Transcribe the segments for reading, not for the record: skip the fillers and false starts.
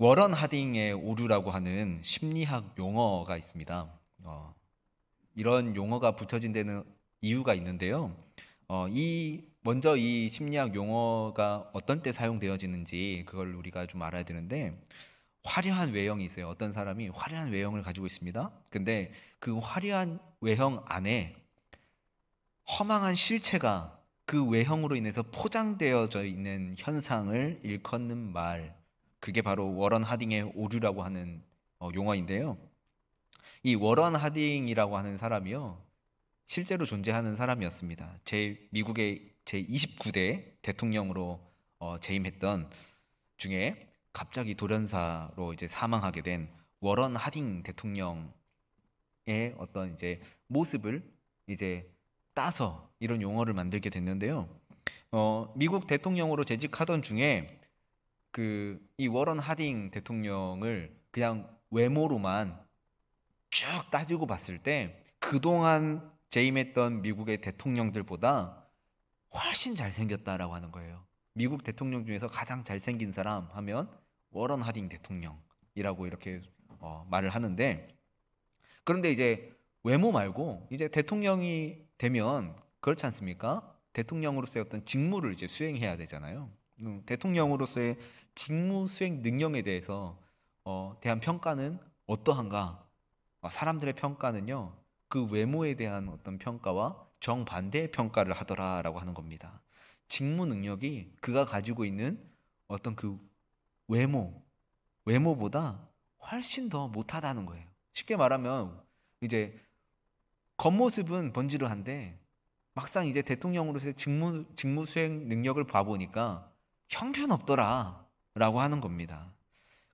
워런 하딩의 오류라고 하는 심리학 용어가 있습니다. 이런 용어가 붙여진 데는 이유가 있는데요. 먼저 이 심리학 용어가 어떤 때 사용되어지는지 그걸 우리가 좀 알아야 되는데, 화려한 외형이 있어요. 어떤 사람이 화려한 외형을 가지고 있습니다. 근데 그 화려한 외형 안에 허망한 실체가 그 외형으로 인해서 포장되어져 있는 현상을 일컫는 말. 그게 바로 워런 하딩의 오류라고 하는 용어인데요. 이 워런 하딩이라고 하는 사람이요, 실제로 존재하는 사람이었습니다. 미국의 제29대 대통령으로 재임했던 중에 갑자기 돌연사로 이제 사망하게 된 워런 하딩 대통령의 어떤 이제 모습을 이제 따서 이런 용어를 만들게 됐는데요. 미국 대통령으로 재직하던 중에 이 워런 하딩 대통령을 그냥 외모로만 쭉 따지고 봤을 때 그동안 재임했던 미국의 대통령들보다 훨씬 잘생겼다라고 하는 거예요. 미국 대통령 중에서 가장 잘생긴 사람 하면 워런 하딩 대통령이라고 이렇게 말을 하는데, 그런데 이제 외모 말고 이제 대통령이 되면 그렇지 않습니까? 대통령으로서의 어떤 직무를 이제 수행해야 되잖아요. 대통령으로서의 직무 수행 능력에 대해서 대한 평가는 어떠한가? 사람들의 평가는요, 그 외모에 대한 어떤 평가와 정반대의 평가를 하더라라고 하는 겁니다. 직무 능력이 그가 가지고 있는 어떤 그 외모, 외모보다 훨씬 더 못하다는 거예요. 쉽게 말하면 이제 겉모습은 번지르한데 막상 이제 대통령으로서의 직무 수행 능력을 봐보니까 형편없더라라고 하는 겁니다.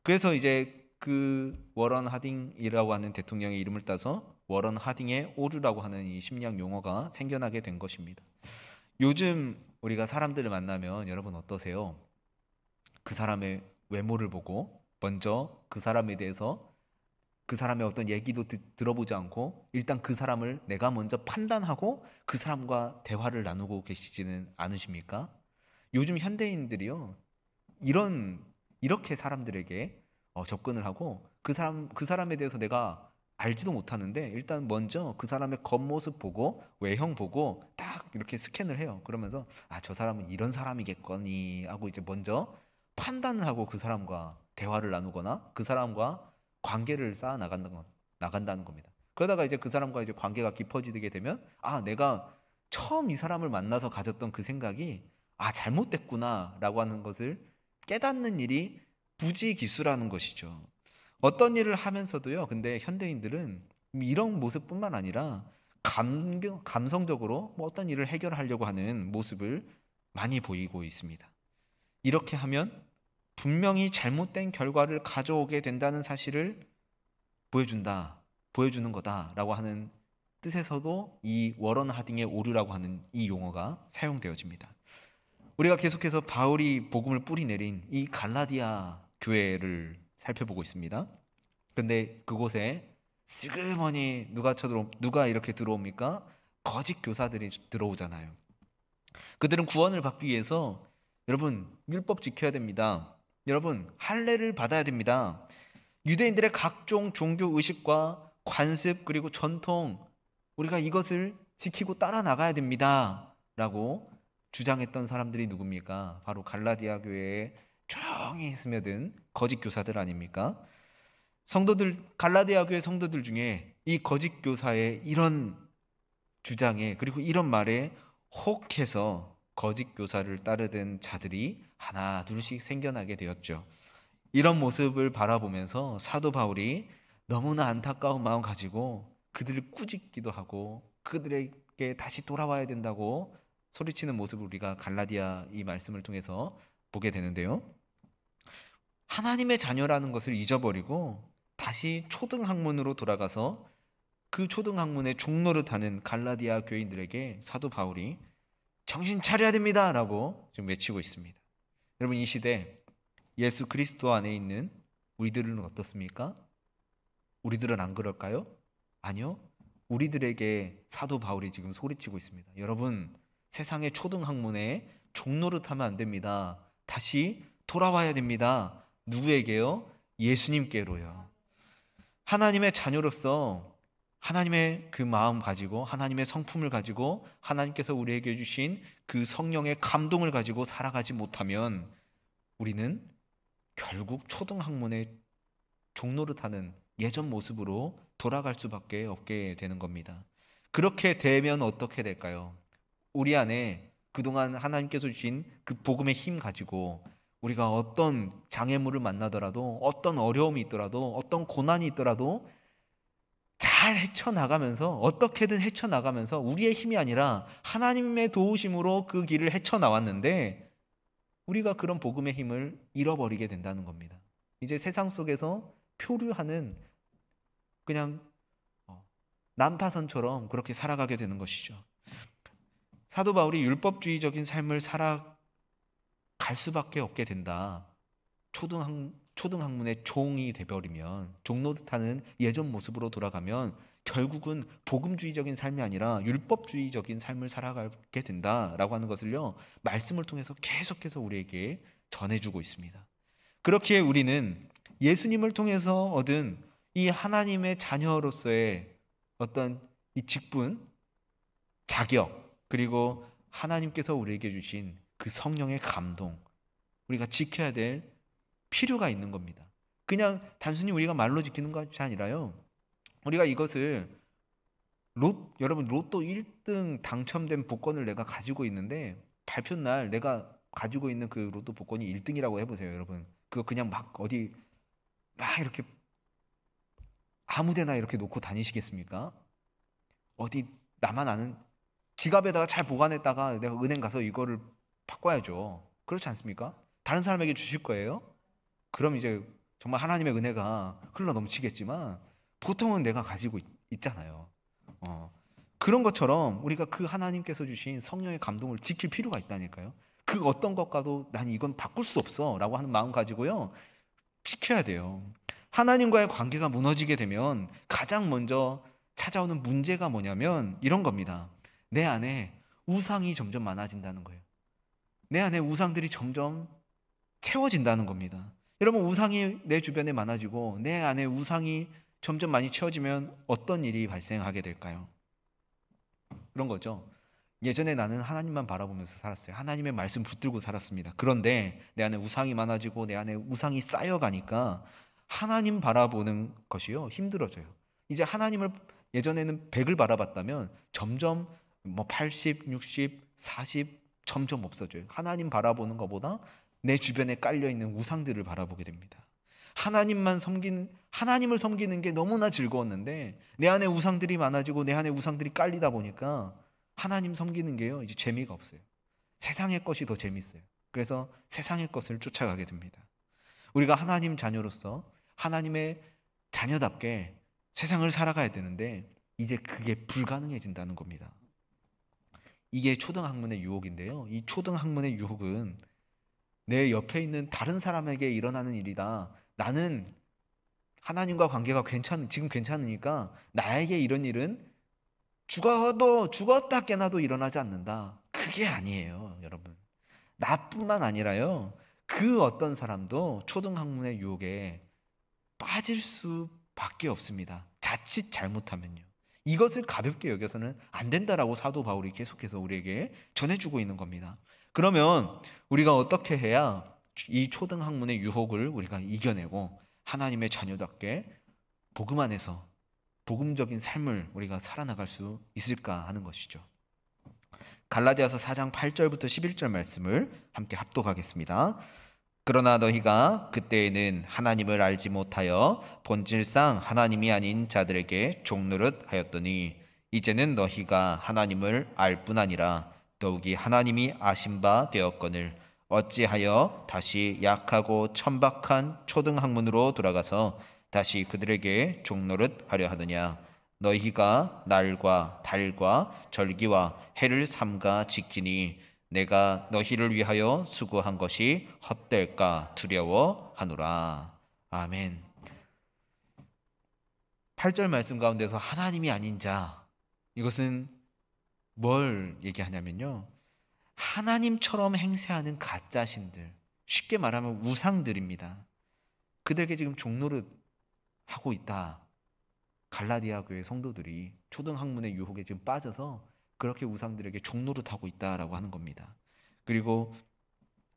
그래서 이제 그 워런 하딩이라고 하는 대통령의 이름을 따서 워런 하딩의 오류라고 하는 이 심리학 용어가 생겨나게 된 것입니다. 요즘 우리가 사람들을 만나면 여러분 어떠세요? 그 사람의 외모를 보고 먼저 그 사람에 대해서 그 사람의 어떤 얘기도 들어보지 않고 일단 그 사람을 내가 먼저 판단하고 그 사람과 대화를 나누고 계시지는 않으십니까? 요즘 현대인들이요, 이렇게 사람들에게 접근을 하고 그 사람에 대해서 내가 알지도 못하는데 일단 먼저 그 사람의 겉모습 보고 외형 보고 딱 이렇게 스캔을 해요. 그러면서 저 사람은 이런 사람이겠거니 하고 이제 먼저 판단을 하고 그 사람과 대화를 나누거나 그 사람과 관계를 쌓아 나간다는 겁니다. 그러다가 이제 그 사람과 이제 관계가 깊어지게 되면 내가 처음 이 사람을 만나서 가졌던 그 생각이 잘못됐구나라고 하는 것을 깨닫는 일이 부지기수라는 것이죠. 어떤 일을 하면서도요, 근데 현대인들은 이런 모습뿐만 아니라 감성적으로 뭐 어떤 일을 해결하려고 하는 모습을 많이 보이고 있습니다. 이렇게 하면 분명히 잘못된 결과를 가져오게 된다는 사실을 보여주는 거다라고 하는 뜻에서도 이 워런 하딩의 오류라고 하는 이 용어가 사용되어집니다. 우리가 계속해서 바울이 복음을 뿌리내린 이 갈라디아 교회를 살펴보고 있습니다. 근데 그곳에 슬그머니 누가 이렇게 들어옵니까? 거짓 교사들이 들어오잖아요. 그들은 구원을 받기 위해서 여러분 율법 지켜야 됩니다. 여러분 할례를 받아야 됩니다. 유대인들의 각종 종교 의식과 관습 그리고 전통, 우리가 이것을 지키고 따라 나가야 됩니다. 라고 주장했던 사람들이 누굽니까? 바로 갈라디아 교회에 조용히 스며든 거짓 교사들 아닙니까? 갈라디아 교회 성도들 중에 이 거짓 교사의 이런 주장에 그리고 이런 말에 혹해서 거짓 교사를 따르던 자들이 하나 둘씩 생겨나게 되었죠. 이런 모습을 바라보면서 사도 바울이 너무나 안타까운 마음 가지고 그들을 꾸짖기도 하고 그들에게 다시 돌아와야 된다고 소리치는 모습을 우리가 갈라디아 이 말씀을 통해서 보게 되는데요. 하나님의 자녀라는 것을 잊어버리고 다시 초등학문으로 돌아가서 그 초등학문의 종노릇하는 갈라디아 교인들에게 사도 바울이 정신 차려야 됩니다 라고 지금 외치고 있습니다. 여러분, 이 시대 예수 그리스도 안에 있는 우리들은 어떻습니까? 우리들은 안 그럴까요? 아니요. 우리들에게 사도 바울이 지금 소리치고 있습니다. 여러분, 세상의 초등학문에 종노릇하면 안 됩니다. 다시 돌아와야 됩니다. 누구에게요? 예수님께로요. 하나님의 자녀로서 하나님의 그 마음 가지고 하나님의 성품을 가지고 하나님께서 우리에게 주신 그 성령의 감동을 가지고 살아가지 못하면 우리는 결국 초등학문의 종노릇하는 예전 모습으로 돌아갈 수밖에 없게 되는 겁니다. 그렇게 되면 어떻게 될까요? 우리 안에 그동안 하나님께서 주신 그 복음의 힘 가지고 우리가 어떤 장애물을 만나더라도 어떤 어려움이 있더라도 어떤 고난이 있더라도 잘 헤쳐나가면서 어떻게든 헤쳐나가면서 우리의 힘이 아니라 하나님의 도우심으로 그 길을 헤쳐나왔는데 우리가 그런 복음의 힘을 잃어버리게 된다는 겁니다. 이제 세상 속에서 표류하는 그냥 난파선처럼 그렇게 살아가게 되는 것이죠. 사도 바울이 율법주의적인 삶을 살아갈 수밖에 없게 된다. 초등학문의 종이 돼버리면 종노릇하는 예전 모습으로 돌아가면 결국은 복음주의적인 삶이 아니라 율법주의적인 삶을 살아가게 된다라고 하는 것을요 말씀을 통해서 계속해서 우리에게 전해주고 있습니다. 그렇기에 우리는 예수님을 통해서 얻은 이 하나님의 자녀로서의 어떤 이 직분, 자격, 그리고 하나님께서 우리에게 주신 그 성령의 감동, 우리가 지켜야 될 필요가 있는 겁니다. 그냥 단순히 우리가 말로 지키는 것이 아니라요. 우리가 이것을 여러분 로또 1등 당첨된 복권을 내가 가지고 있는데 발표 날 내가 가지고 있는 그 로또 복권이 1등이라고 해보세요, 여러분. 그거 그냥 막 어디 막 이렇게 아무데나 이렇게 놓고 다니시겠습니까? 어디 나만 아는 지갑에다가 잘 보관했다가 내가 은행 가서 이거를 바꿔야죠. 그렇지 않습니까? 다른 사람에게 주실 거예요? 그럼 이제 정말 하나님의 은혜가 흘러 넘치겠지만 보통은 내가 가지고 있잖아요. 그런 것처럼 우리가 그 하나님께서 주신 성령의 감동을 지킬 필요가 있다니까요. 그 어떤 것과도 난 이건 바꿀 수 없어 라고 하는 마음 가지고요 지켜야 돼요. 하나님과의 관계가 무너지게 되면 가장 먼저 찾아오는 문제가 뭐냐면 이런 겁니다. 내 안에 우상이 점점 많아진다는 거예요. 내 안에 우상들이 점점 채워진다는 겁니다. 여러분, 우상이 내 주변에 많아지고 내 안에 우상이 점점 많이 채워지면 어떤 일이 발생하게 될까요? 그런 거죠. 예전에 나는 하나님만 바라보면서 살았어요. 하나님의 말씀 붙들고 살았습니다. 그런데 내 안에 우상이 많아지고 내 안에 우상이 쌓여가니까 하나님 바라보는 것이요 힘들어져요. 이제 하나님을 예전에는 100을 바라봤다면 점점 80, 60, 40 점점 없어져요. 하나님 바라보는 것보다 내 주변에 깔려있는 우상들을 바라보게 됩니다. 하나님을 섬기는 게 너무나 즐거웠는데 내 안에 우상들이 많아지고 내 안에 우상들이 깔리다 보니까 하나님 섬기는 게요 이제 재미가 없어요. 세상의 것이 더 재밌어요. 그래서 세상의 것을 쫓아가게 됩니다. 우리가 하나님 자녀로서 하나님의 자녀답게 세상을 살아가야 되는데 이제 그게 불가능해진다는 겁니다. 이게 초등학문의 유혹인데요. 이 초등학문의 유혹은 내 옆에 있는 다른 사람에게 일어나는 일이다. 나는 하나님과 관계가 지금 괜찮으니까 나에게 이런 일은 죽었다 깨나도 일어나지 않는다. 그게 아니에요, 여러분. 나뿐만 아니라요. 그 어떤 사람도 초등학문의 유혹에 빠질 수밖에 없습니다. 자칫 잘못하면요. 이것을 가볍게 여겨서는 안 된다라고 사도 바울이 계속해서 우리에게 전해주고 있는 겁니다. 그러면 우리가 어떻게 해야 이 초등학문의 유혹을 우리가 이겨내고 하나님의 자녀답게 복음 안에서 복음적인 삶을 우리가 살아나갈 수 있을까 하는 것이죠. 갈라디아서 4장 8절부터 11절 말씀을 함께 합독하겠습니다. 그러나 너희가 그때에는 하나님을 알지 못하여 본질상 하나님이 아닌 자들에게 종노릇 하였더니 이제는 너희가 하나님을 알 뿐 아니라 더욱이 하나님이 아신 바 되었거늘 어찌하여 다시 약하고 천박한 초등학문으로 돌아가서 다시 그들에게 종노릇 하려 하느냐. 너희가 날과 달과 절기와 해를 삼가 지키니 내가 너희를 위하여 수고한 것이 헛될까 두려워하노라. 아멘. 8절 말씀 가운데서 하나님이 아닌 자, 이것은 뭘 얘기하냐면요, 하나님처럼 행세하는 가짜신들, 쉽게 말하면 우상들입니다. 그들에게 지금 종노릇 하고 있다. 갈라디아 교회 성도들이 초등학문의 유혹에 지금 빠져서 그렇게 우상들에게 종노릇하고 있다라고 하는 겁니다. 그리고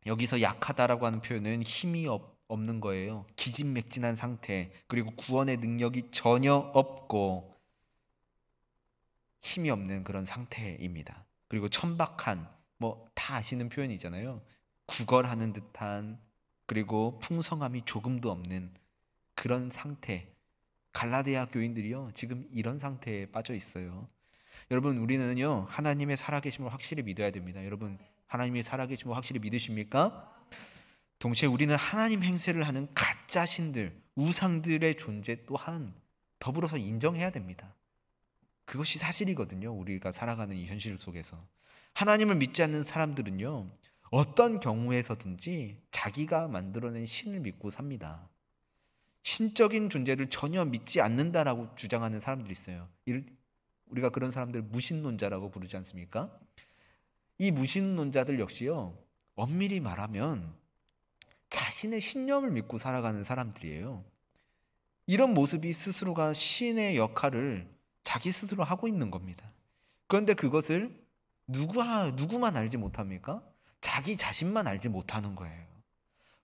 여기서 약하다라고 하는 표현은 힘이 없는 거예요. 기진맥진한 상태, 그리고 구원의 능력이 전혀 없고 힘이 없는 그런 상태입니다. 그리고 천박한, 뭐 다 아시는 표현이잖아요. 구걸하는 듯한, 그리고 풍성함이 조금도 없는 그런 상태. 갈라디아 교인들이요, 지금 이런 상태에 빠져 있어요. 여러분, 우리는요, 하나님의 살아계심을 확실히 믿어야 됩니다. 여러분, 하나님의 살아계심을 확실히 믿으십니까? 동시에 우리는 하나님 행세를 하는 가짜 신들, 우상들의 존재 또한 더불어서 인정해야 됩니다. 그것이 사실이거든요. 우리가 살아가는 이 현실 속에서. 하나님을 믿지 않는 사람들은요, 어떤 경우에서든지 자기가 만들어낸 신을 믿고 삽니다. 신적인 존재를 전혀 믿지 않는다라고 주장하는 사람들이 있어요. 우리가 그런 사람들 무신론자라고 부르지 않습니까? 이 무신론자들 역시요, 엄밀히 말하면 자신의 신념을 믿고 살아가는 사람들이에요. 이런 모습이 스스로가 신의 역할을 자기 스스로 하고 있는 겁니다. 그런데 그것을 누구만 알지 못합니까? 자기 자신만 알지 못하는 거예요.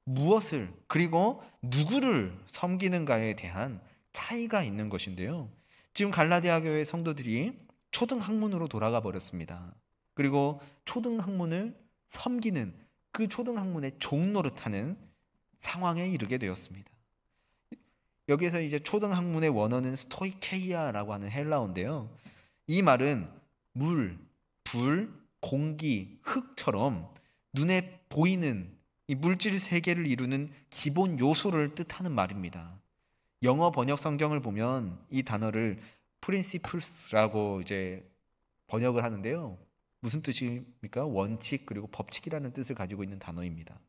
무엇을, 그리고 누구를 섬기는가에 대한 차이가 있는 것인데요. 지금 갈라디아 교회 성도들이 초등학문으로 돌아가 버렸습니다. 그리고 초등학문을 섬기는, 그 초등학문의 종노릇하는 상황에 이르게 되었습니다. 여기서 이제 초등학문의 원어는 스토이케이아라고 하는 헬라어인데요. 이 말은 물, 불, 공기, 흙처럼 눈에 보이는 이 물질 세계를 이루는 기본 요소를 뜻하는 말입니다. 영어 번역 성경을 보면 이 단어를 principles라고 이제 번역을 하는데요. 무슨 뜻입니까? 원칙, 그리고 법칙이라는 뜻을 가지고 있는 단어입니다.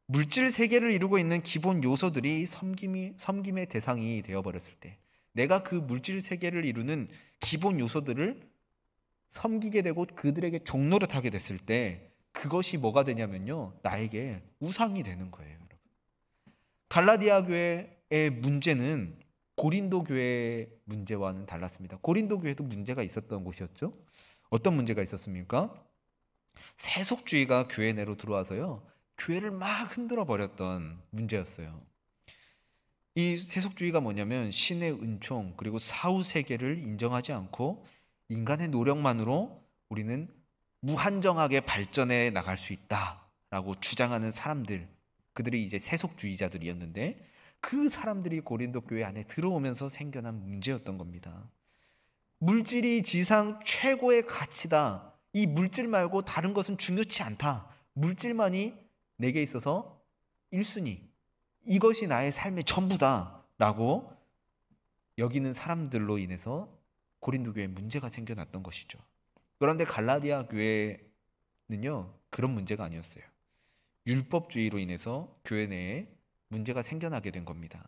물질 세계를 이루고 있는 기본 요소들이 섬김의 대상이 되어버렸을 때, 내가 그 물질 세계를 이루는 기본 요소들을 섬기게 되고 그들에게 종노릇하게 됐을 때, 그것이 뭐가 되냐면요, 나에게 우상이 되는 거예요. 여러분. 갈라디아 교회의 문제는 고린도 교회의 문제와는 달랐습니다. 고린도 교회도 문제가 있었던 곳이었죠. 어떤 문제가 있었습니까? 세속주의가 교회 내로 들어와서요, 교회를 막 흔들어 버렸던 문제였어요. 이 세속주의가 뭐냐면 신의 은총, 그리고 사후 세계를 인정하지 않고 인간의 노력만으로 우리는 무한정하게 발전해 나갈 수 있다라고 주장하는 사람들, 그들이 이제 세속주의자들이었는데, 그 사람들이 고린도 교회 안에 들어오면서 생겨난 문제였던 겁니다. 물질이 지상 최고의 가치다. 이 물질 말고 다른 것은 중요치 않다. 물질만이 내게 있어서 1순위. 이것이 나의 삶의 전부다. 라고 여기는 사람들로 인해서 고린도 교회에 문제가 생겨났던 것이죠. 그런데 갈라디아 교회는요, 그런 문제가 아니었어요. 율법주의로 인해서 교회 내에 문제가 생겨나게 된 겁니다.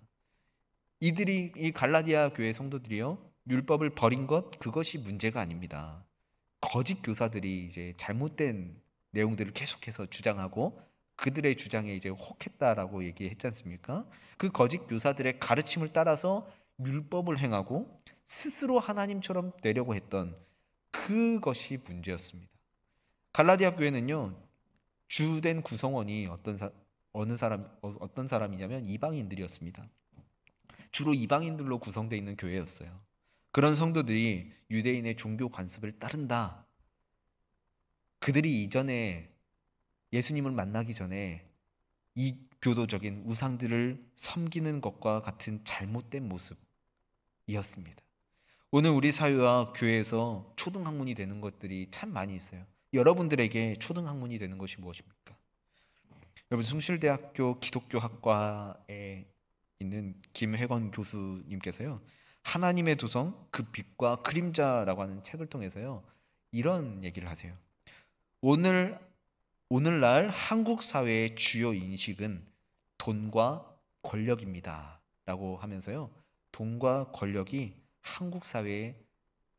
이 갈라디아 교회 성도들이요, 율법을 버린 것, 그것이 문제가 아닙니다. 거짓 교사들이 이제 잘못된 내용들을 계속해서 주장하고 그들의 주장에 이제 혹했다라고 얘기했지 않습니까? 그 거짓 교사들의 가르침을 따라서 율법을 행하고 스스로 하나님처럼 되려고 했던 그것이 문제였습니다. 갈라디아 교회는요, 주된 구성원이 어떤 사람이냐면 이방인들이었습니다. 주로 이방인들로 구성되어 있는 교회였어요. 그런 성도들이 유대인의 종교 관습을 따른다. 그들이 이전에 예수님을 만나기 전에 이 교도적인 우상들을 섬기는 것과 같은 잘못된 모습이었습니다. 오늘 우리 사회와 교회에서 초등학문이 되는 것들이 참 많이 있어요. 여러분들에게 초등학문이 되는 것이 무엇입니까? 여러분, 숭실대학교 기독교학과에 있는 김혜건 교수님께서요, 하나님의 도성, 그 빛과 그림자라고 하는 책을 통해서요, 이런 얘기를 하세요. 오늘날 한국 사회의 주요 인식은 돈과 권력입니다. 라고 하면서요, 돈과 권력이 한국 사회의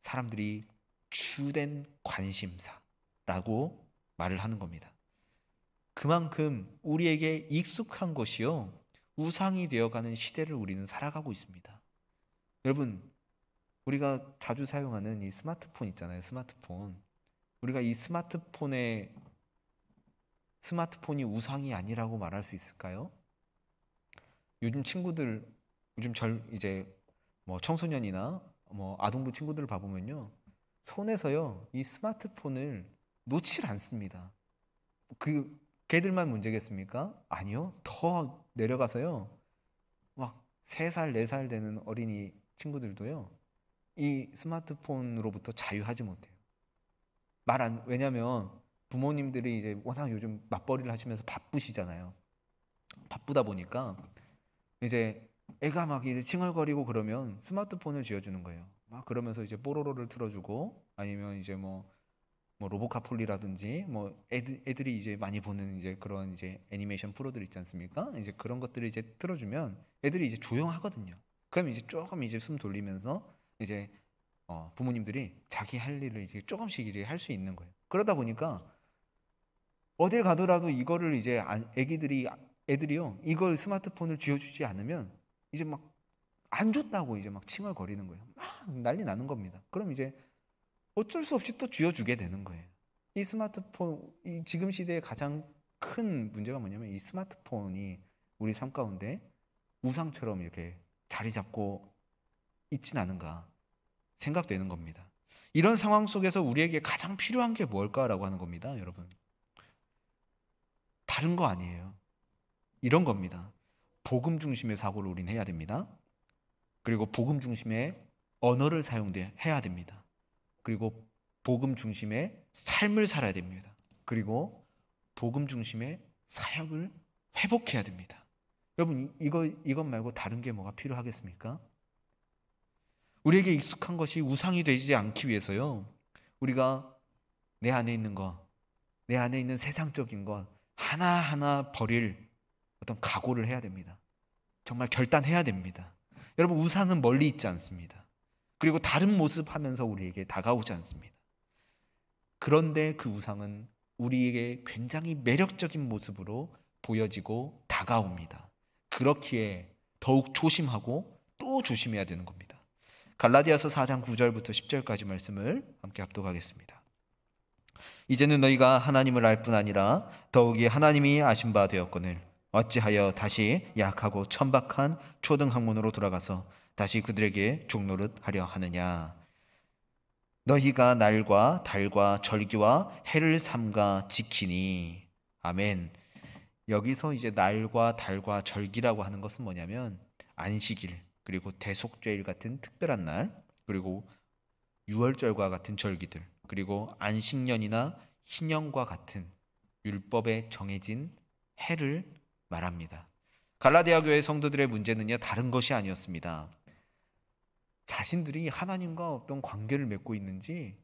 사람들이 주된 관심사라고 말을 하는 겁니다. 그만큼 우리에게 익숙한 것이요, 우상이 되어가는 시대를 우리는 살아가고 있습니다. 여러분, 우리가 자주 사용하는 이 스마트폰 있잖아요. 스마트폰. 우리가 이 스마트폰이 우상이 아니라고 말할 수 있을까요? 요즘 친구들, 이제 뭐 청소년이나 뭐 아동부 친구들을 봐보면요, 손에서요 이 스마트폰을 놓질 않습니다. 걔들만 문제겠습니까? 아니요. 더 내려가서요, 막 3살, 4살 되는 어린이 친구들도요, 이 스마트폰으로부터 자유하지 못해요. 왜냐면 부모님들이 이제 워낙 요즘 맞벌이를 하시면서 바쁘시잖아요. 바쁘다 보니까 이제 애가 막 이제 칭얼거리고 그러면 스마트폰을 쥐어주는 거예요. 막 그러면서 이제 뽀로로를 틀어주고, 아니면 이제 뭐 로보카폴리라든지 뭐 애들이 이제 많이 보는 이제 그런 이제 애니메이션 프로들 있지 않습니까? 이제 그런 것들을 이제 틀어주면 애들이 이제 조용하거든요. 그럼 이제 조금 이제 숨 돌리면서 이제 부모님들이 자기 할 일을 이제 조금씩 이제 할 수 있는 거예요. 그러다 보니까 어딜 가더라도 이거를 이제 애들이요 이걸 스마트폰을 쥐어주지 않으면 이제 막 안 줬다고 이제 막 칭얼거리는 거예요. 막 난리 나는 겁니다. 그럼 이제 어쩔 수 없이 또 쥐어주게 되는 거예요. 이 지금 시대의 가장 큰 문제가 뭐냐면 이 스마트폰이 우리 삶 가운데 우상처럼 이렇게 자리 잡고 있진 않은가 생각되는 겁니다. 이런 상황 속에서 우리에게 가장 필요한 게 뭘까라고 하는 겁니다, 여러분. 다른 거 아니에요. 이런 겁니다. 복음 중심의 사고를 우리는 해야 됩니다. 그리고 복음 중심의 언어를 해야 됩니다. 그리고 복음 중심의 삶을 살아야 됩니다. 그리고 복음 중심의 사역을 회복해야 됩니다. 여러분, 이것 말고 다른 게 뭐가 필요하겠습니까? 우리에게 익숙한 것이 우상이 되지 않기 위해서요, 우리가 내 안에 있는 것, 내 안에 있는 세상적인 것 하나하나 버릴 어떤 각오를 해야 됩니다. 정말 결단해야 됩니다. 여러분, 우상은 멀리 있지 않습니다. 그리고 다른 모습 하면서 우리에게 다가오지 않습니다. 그런데 그 우상은 우리에게 굉장히 매력적인 모습으로 보여지고 다가옵니다. 그렇기에 더욱 조심하고 또 조심해야 되는 겁니다. 갈라디아서 4장 9절부터 10절까지 말씀을 함께 합독하겠습니다. 이제는 너희가 하나님을 알 뿐 아니라 더욱이 하나님이 아신 바 되었거늘 어찌하여 다시 약하고 천박한 초등학문으로 돌아가서 다시 그들에게 종노릇하려 하느냐. 너희가 날과 달과 절기와 해를 삼가 지키니. 아멘. 여기서 이제 날과 달과 절기라고 하는 것은 뭐냐면 안식일, 그리고 대속죄일 같은 특별한 날, 그리고 유월절과 같은 절기들, 그리고 안식년이나 희년과 같은 율법에 정해진 해를 말합니다. 갈라디아 교회 성도들의 문제는요, 다른 것이 아니었습니다. 자신들이 하나님과 어떤 관계를 맺고 있는지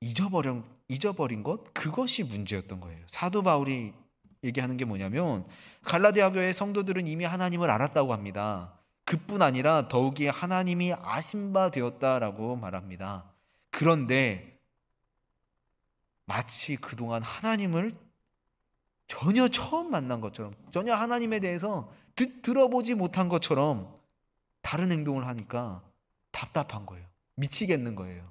잊어버린 것, 그것이 문제였던 거예요. 사도 바울이 얘기하는 게 뭐냐면 갈라디아 교회 성도들은 이미 하나님을 알았다고 합니다. 그뿐 아니라 더욱이 하나님이 아신 바 되었다라고 말합니다. 그런데 마치 그동안 하나님을 전혀 처음 만난 것처럼, 전혀 하나님에 대해서 들어보지 못한 것처럼 다른 행동을 하니까 답답한 거예요. 미치겠는 거예요.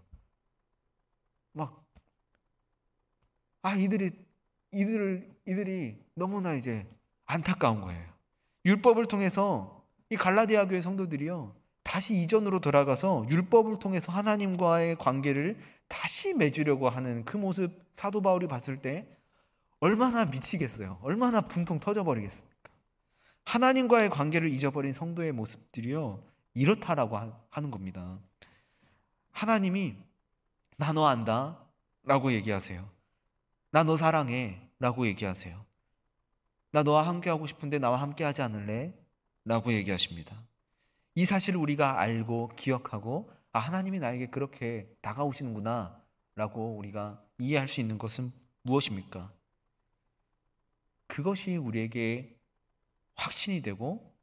이들이 너무나 이제 안타까운 거예요. 율법을 통해서 이 갈라디아 교회 성도들이요, 다시 이전으로 돌아가서 율법을 통해서 하나님과의 관계를 다시 맺으려고 하는 그 모습, 사도 바울이 봤을 때 얼마나 미치겠어요. 얼마나 분통 터져버리겠습니까? 하나님과의 관계를 잊어버린 성도의 모습들이요, 이렇다라고 하는 겁니다. 하나님이 나 너 안다 라고 얘기하세요. 나 너 사랑해 라고 얘기하세요. 나 너와 함께하고 싶은데 나와 함께하지 않을래? 라고 얘기하십니다. 이 사실을 우리가 알고 기억하고, 하나님이 나에게 그렇게 다가오시는구나 라고 우리가 이해할 수 있는 것은 무엇입니까? 그것이 우리에게 확신이 되고,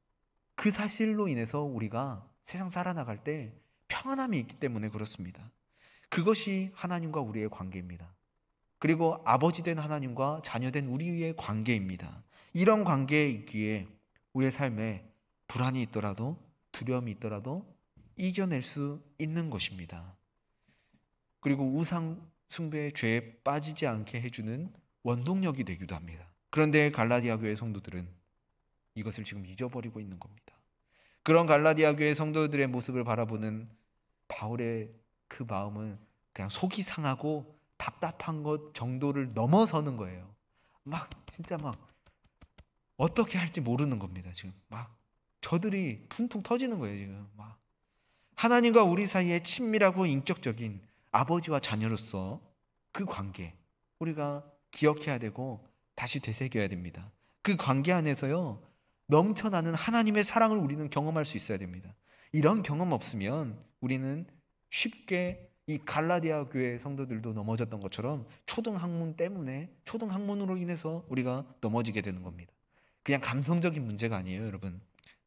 그 사실로 인해서 우리가 세상 살아나갈 때 평안함이 있기 때문에 그렇습니다. 그것이 하나님과 우리의 관계입니다. 그리고 아버지 된 하나님과 자녀 된 우리의 관계입니다. 이런 관계에 있기에 우리의 삶에 불안이 있더라도 두려움이 있더라도 이겨낼 수 있는 것입니다. 그리고 우상 숭배의 죄에 빠지지 않게 해주는 원동력이 되기도 합니다. 그런데 갈라디아 교회 성도들은 이것을 지금 잊어버리고 있는 겁니다. 그런 갈라디아 교회 성도들의 모습을 바라보는 바울의 그 마음은 그냥 속이 상하고 답답한 것 정도를 넘어서는 거예요. 막 진짜 막 어떻게 할지 모르는 겁니다. 지금 막 저들이 퉁퉁 터지는 거예요. 지금 막 하나님과 우리 사이에 친밀하고 인격적인 아버지와 자녀로서 그 관계 우리가 기억해야 되고 다시 되새겨야 됩니다. 그 관계 안에서요 넘쳐나는 하나님의 사랑을 우리는 경험할 수 있어야 됩니다. 이런 경험 없으면 우리는 쉽게 이 갈라디아 교회 성도들도 넘어졌던 것처럼 초등학문 때문에 초등학문으로 인해서 우리가 넘어지게 되는 겁니다. 그냥 감성적인 문제가 아니에요, 여러분.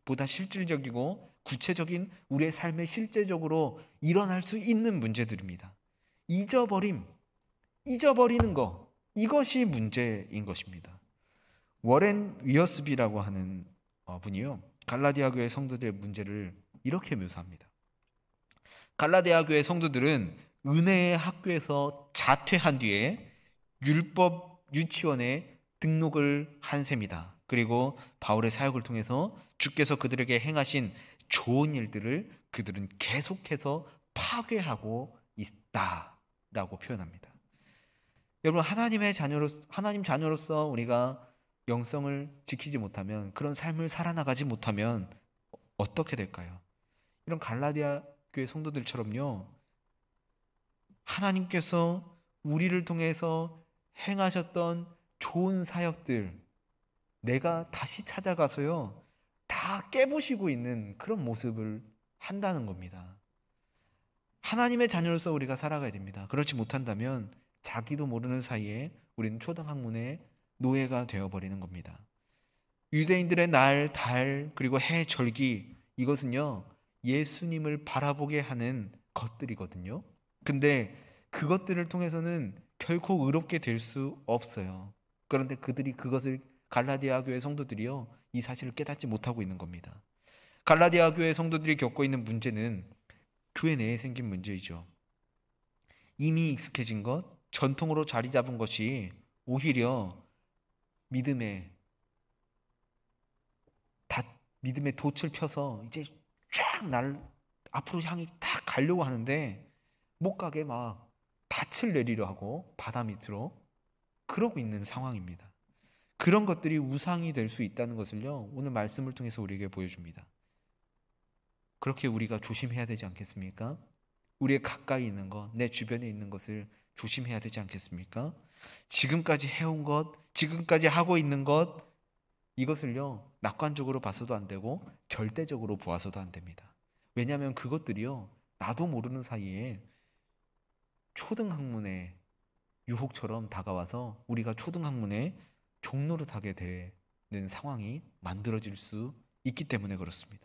보다 실질적이고 구체적인 우리의 삶에 실제적으로 일어날 수 있는 문제들입니다. 잊어버리는 거, 이것이 문제인 것입니다. 워렌 위어스비라고 하는 분이요, 갈라디아 교회 성도들의 문제를 이렇게 묘사합니다. 갈라디아 교회 성도들은 은혜의 학교에서 자퇴한 뒤에 율법 유치원에 등록을 한 셈이다. 그리고 바울의 사역을 통해서 주께서 그들에게 행하신 좋은 일들을 그들은 계속해서 파괴하고 있다라고 표현합니다. 여러분, 하나님 자녀로서 우리가 영성을 지키지 못하면, 그런 삶을 살아나가지 못하면 어떻게 될까요? 이런 갈라디아 교회 성도들처럼요, 하나님께서 우리를 통해서 행하셨던 좋은 사역들 내가 다시 찾아가서요 다 깨부시고 있는 그런 모습을 한다는 겁니다. 하나님의 자녀로서 우리가 살아가야 됩니다. 그렇지 못한다면 자기도 모르는 사이에 우리는 초등학문의 노예가 되어버리는 겁니다. 유대인들의 날, 달, 그리고 해, 절기, 이것은요 예수님을 바라보게 하는 것들이거든요. 근데 그것들을 통해서는 결코 의롭게 될 수 없어요. 그런데 그것을 갈라디아 교회 성도들이요 이 사실을 깨닫지 못하고 있는 겁니다. 갈라디아 교회 성도들이 겪고 있는 문제는 교회 내에 생긴 문제이죠. 이미 익숙해진 것, 전통으로 자리 잡은 것이 오히려 믿음의 돛을 펴서 이제 쫙 앞으로 향해 딱 가려고 하는데 못 가게 막 닻을 내리려 하고 바다 밑으로 그러고 있는 상황입니다. 그런 것들이 우상이 될 수 있다는 것을요 오늘 말씀을 통해서 우리에게 보여줍니다. 그렇게 우리가 조심해야 되지 않겠습니까? 우리의 가까이 있는 것, 내 주변에 있는 것을 조심해야 되지 않겠습니까? 지금까지 해온 것, 지금까지 하고 있는 것, 이것을요 낙관적으로 봐서도 안 되고 절대적으로 보아서도 안 됩니다. 왜냐하면 그것들이요 나도 모르는 사이에 초등학문의 유혹처럼 다가와서 우리가 초등학문의 종노릇하게 되는 상황이 만들어질 수 있기 때문에 그렇습니다.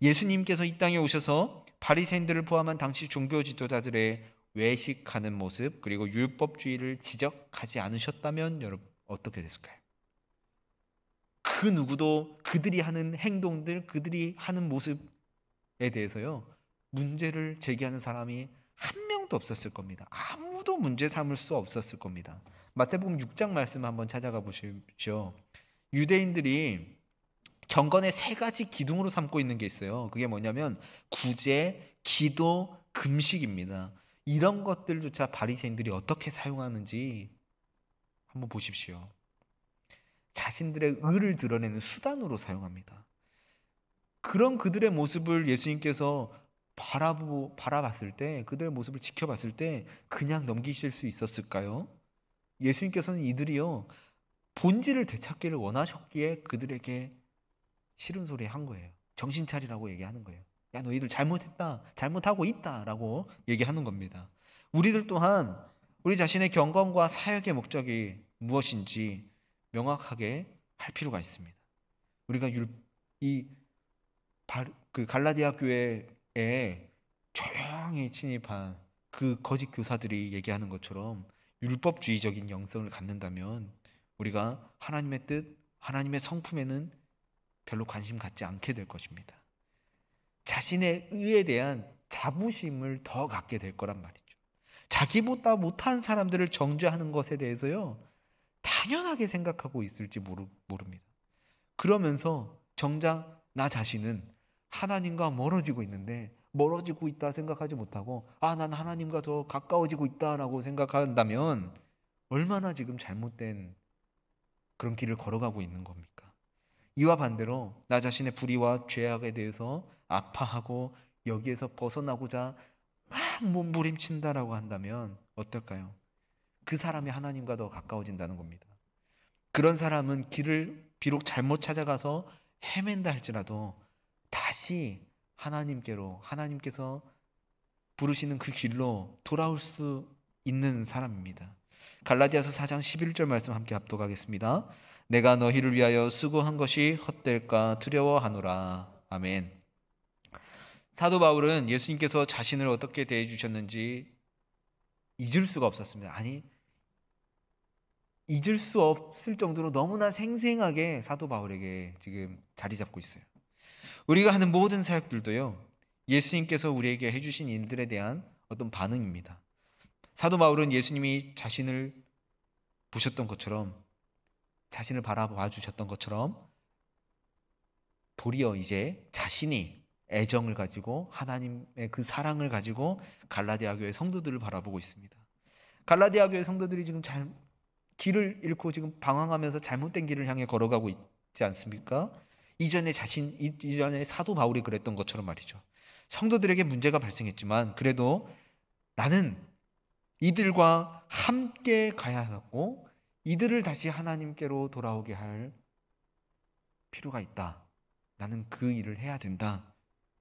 예수님께서 이 땅에 오셔서 바리새인들을 포함한 당시 종교 지도자들의 외식하는 모습 그리고 율법주의를 지적하지 않으셨다면 여러분 어떻게 됐을까요? 그 누구도 그들이 하는 행동들, 그들이 하는 모습에 대해서요 문제를 제기하는 사람이 한 명도 없었을 겁니다. 아무도 문제 삼을 수 없었을 겁니다. 마태복음 6장 말씀 한번 찾아가 보십시오. 유대인들이 경건의 세 가지 기둥으로 삼고 있는 게 있어요. 그게 뭐냐면 구제, 기도, 금식입니다. 이런 것들조차 바리새인들이 어떻게 사용하는지 한번 보십시오. 자신들의 의를 드러내는 수단으로 사용합니다. 그런 그들의 모습을 예수님께서 바라봤을 때, 그들의 모습을 지켜봤을 때 그냥 넘기실 수 있었을까요? 예수님께서는 이들이요 본질을 되찾기를 원하셨기에 그들에게 싫은 소리 한 거예요. 정신 차리라고 얘기하는 거예요. 야, 너희들 잘못했다, 잘못하고 있다 라고 얘기하는 겁니다. 우리들 또한 우리 자신의 경건과 사역의 목적이 무엇인지 명확하게 할 필요가 있습니다. 우리가 그 갈라디아 교회에 조용히 침입한 그 거짓 교사들이 얘기하는 것처럼 율법주의적인 영성을 갖는다면 우리가 하나님의 뜻, 하나님의 성품에는 별로 관심 갖지 않게 될 것입니다. 자신의 의에 대한 자부심을 더 갖게 될 거란 말이죠. 자기보다 못한 사람들을 정죄하는 것에 대해서요, 당연하게 생각하고 있을지 모릅니다. 그러면서 정작 나 자신은 하나님과 멀어지고 있는데, 멀어지고 있다 생각하지 못하고 난 하나님과 더 가까워지고 있다라고 생각한다면 얼마나 지금 잘못된 그런 길을 걸어가고 있는 겁니까? 이와 반대로 나 자신의 불의와 죄악에 대해서 아파하고 여기에서 벗어나고자 막 몸부림친다라고 한다면 어떨까요? 그 사람이 하나님과 더 가까워진다는 겁니다. 그런 사람은 길을 비록 잘못 찾아가서 헤맨다 할지라도 다시 하나님께서 부르시는 그 길로 돌아올 수 있는 사람입니다. 갈라디아서 4장 11절 말씀 함께 합독하겠습니다. 내가 너희를 위하여 수고한 것이 헛될까 두려워하노라. 아멘. 사도 바울은 예수님께서 자신을 어떻게 대해 주셨는지 잊을 수가 없었습니다. 아니, 잊을 수 없을 정도로 너무나 생생하게 사도 바울에게 지금 자리 잡고 있어요. 우리가 하는 모든 사역들도요, 예수님께서 우리에게 해주신 일들에 대한 어떤 반응입니다. 사도 바울은 예수님이 자신을 보셨던 것처럼, 자신을 바라봐 주셨던 것처럼 도리어 이제 자신이 애정을 가지고 하나님의 그 사랑을 가지고 갈라디아 교회 성도들을 바라보고 있습니다. 갈라디아 교회 성도들이 지금 길을 잃고 지금 방황하면서 잘못된 길을 향해 걸어가고 있지 않습니까? 이전에 사도 바울이 그랬던 것처럼 말이죠. 성도들에게 문제가 발생했지만 그래도 나는 이들과 함께 가야 하고 이들을 다시 하나님께로 돌아오게 할 필요가 있다. 나는 그 일을 해야 된다.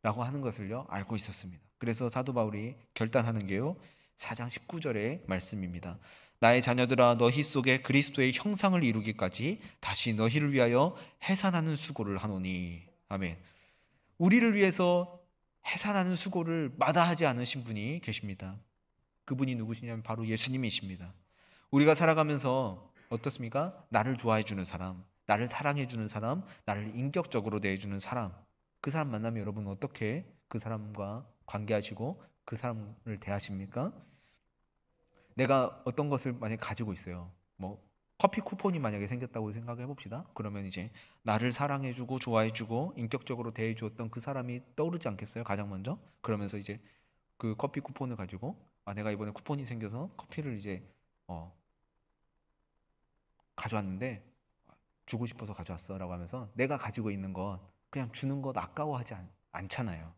라고 하는 것을요, 알고 있었습니다. 그래서 사도 바울이 결단하는 게요, 4장 19절의 말씀입니다. 나의 자녀들아, 너희 속에 그리스도의 형상을 이루기까지 다시 너희를 위하여 해산하는 수고를 하노니. 아멘. 우리를 위해서 해산하는 수고를 마다하지 않으신 분이 계십니다. 그분이 누구시냐면 바로 예수님이십니다. 우리가 살아가면서 어떻습니까? 나를 좋아해 주는 사람, 나를 사랑해 주는 사람, 나를 인격적으로 대해 주는 사람, 그 사람 만나면 여러분 어떻게 그 사람과 관계하시고 그 사람을 대하십니까? 내가 어떤 것을 만약에 가지고 있어요. 커피 쿠폰이 만약에 생겼다고 생각해 봅시다. 그러면 이제 나를 사랑해주고 좋아해주고 인격적으로 대해주었던 그 사람이 떠오르지 않겠어요? 가장 먼저. 그러면서 이제 그 커피 쿠폰을 가지고 내가 이번에 쿠폰이 생겨서 커피를 이제 가져왔는데 주고 싶어서 가져왔어라고 하면서 내가 가지고 있는 것 그냥 주는 것 아까워하지 않잖아요.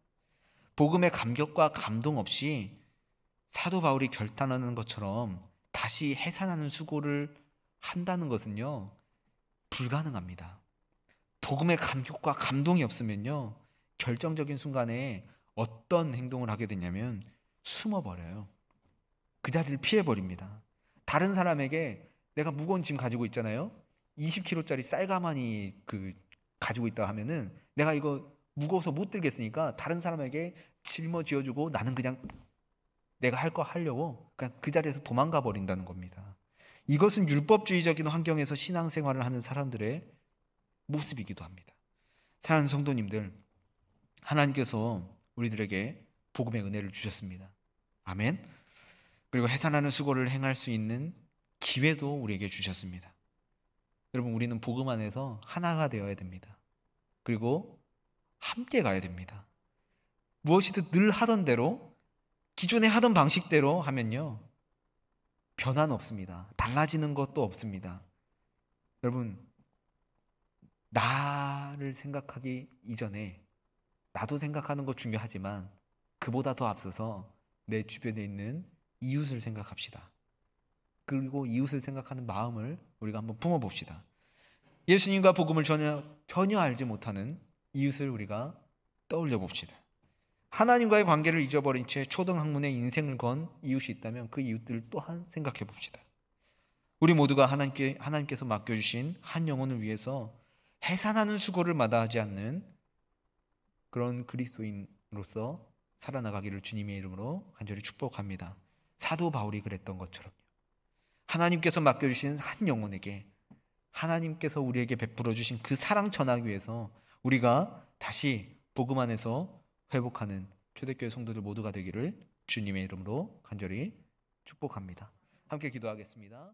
복음의 감격과 감동 없이 사도 바울이 결단하는 것처럼 다시 해산하는 수고를 한다는 것은요, 불가능합니다. 복음의 감격과 감동이 없으면요, 결정적인 순간에 어떤 행동을 하게 되냐면 숨어버려요. 그 자리를 피해버립니다. 다른 사람에게 내가 무거운 짐 가지고 있잖아요. 20kg짜리 쌀가마니 가지고 있다 하면은 내가 이거 무거워서 못 들겠으니까 다른 사람에게 짊어지어주고 나는 그냥 내가 할 거 하려고 그냥 그 자리에서 도망가 버린다는 겁니다. 이것은 율법주의적인 환경에서 신앙생활을 하는 사람들의 모습이기도 합니다. 사랑하는 성도님들, 하나님께서 우리들에게 복음의 은혜를 주셨습니다. 아멘. 그리고 해산하는 수고를 행할 수 있는 기회도 우리에게 주셨습니다. 여러분, 우리는 복음 안에서 하나가 되어야 됩니다. 그리고 함께 가야 됩니다. 무엇이든 늘 하던 대로, 기존에 하던 방식대로 하면요, 변화는 없습니다. 달라지는 것도 없습니다. 여러분, 나를 생각하기 이전에 나도 생각하는 거 중요하지만 그보다 더 앞서서 내 주변에 있는 이웃을 생각합시다. 그리고 이웃을 생각하는 마음을 우리가 한번 품어봅시다. 예수님과 복음을 전혀 알지 못하는 이웃을 우리가 떠올려 봅시다. 하나님과의 관계를 잊어버린 채 초등학문에 인생을 건 이웃이 있다면 그 이웃들 또한 생각해 봅시다. 우리 모두가 하나님께서 맡겨주신 한 영혼을 위해서 해산하는 수고를 마다하지 않는 그런 그리스도인으로서 살아나가기를 주님의 이름으로 간절히 축복합니다. 사도 바울이 그랬던 것처럼 하나님께서 맡겨주신 한 영혼에게 하나님께서 우리에게 베풀어 주신 그 사랑 전하기 위해서 우리가 다시 복음 안에서 회복하는 초대교회 성도들 모두가 되기를 주님의 이름으로 간절히 축복합니다. 함께 기도하겠습니다.